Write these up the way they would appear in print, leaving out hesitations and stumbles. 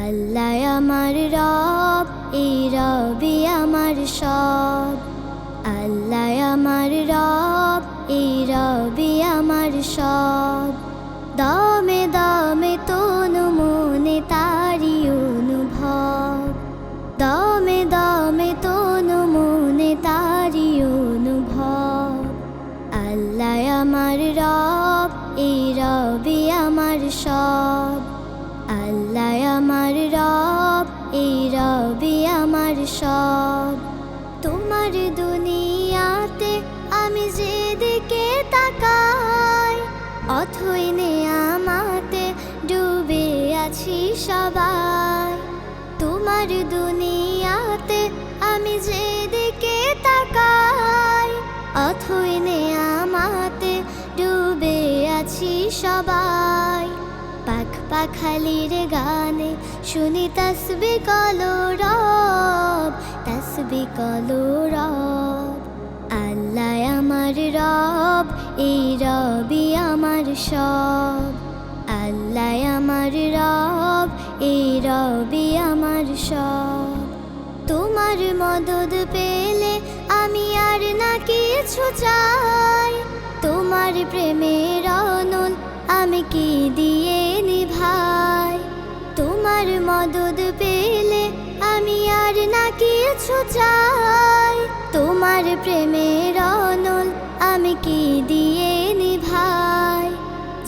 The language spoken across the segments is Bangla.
আল্লাহ আমার রব, এই রবি আমার সব। আল্লাহ আমার রব, এই রবি আমার সব। দমে দমে তনু মনে তারি অনুভব, দমে দমে তনু মনে তারি অনুভব। আল্লাহ আমার রব, এই রবি আমার সব। আল্লাহ আমার রব, এই রবি আমার সব। তোমার দুনিয়াতে আমি যেদিকে তাকাই, অথই নেয়ামতে ডুবে আছি সবাই। তোমার দুনিয়াতে আমি যেদিকে তাকাই, অথই নেয়ামতে ডুবে আছি সবাই। পাখ পাখালির গানে শুনি তসবিহ কলরব, তসবিহ কলরব। আল্লাহ আমার রব, এই রবি আমার সব। আল্লাহ আমার রব, এই রবি আমার সব। তোমার মদদ পেলে আমি আর না কিছু চাই। তোমার প্রেমের অনল আমি কি দিয়ে নিভাই। তোমার মদদ পেলে আমি আর না কিছু চাই। তোমার প্রেমের অনল আমি কি দিয়ে নিভাই।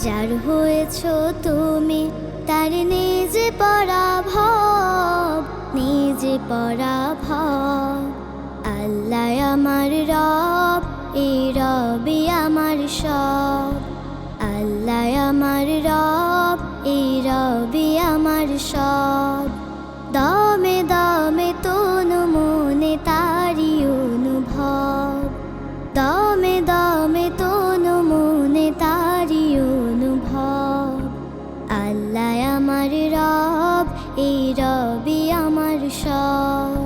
যার হয়েছ তুমি তার নিজে পরাভব, নিজে পরাভব। আল্লাহ আমার রব, এই রবি আমার সব। আল্লাহ আমার রব, এই রবি আমার সব। দমে দমে তনু মনে তারি অনুভব, দমে দমে তনু মনে তারি অনুভব। আল্লাহ আমার রব, এই রবি আমার সব।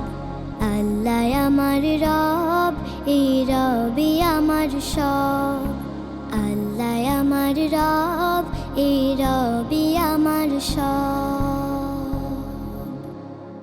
আল্লাহ আমার রব, এই রবি আমার সব। আল্লাহ আমার রব, এই রবি আমার সব।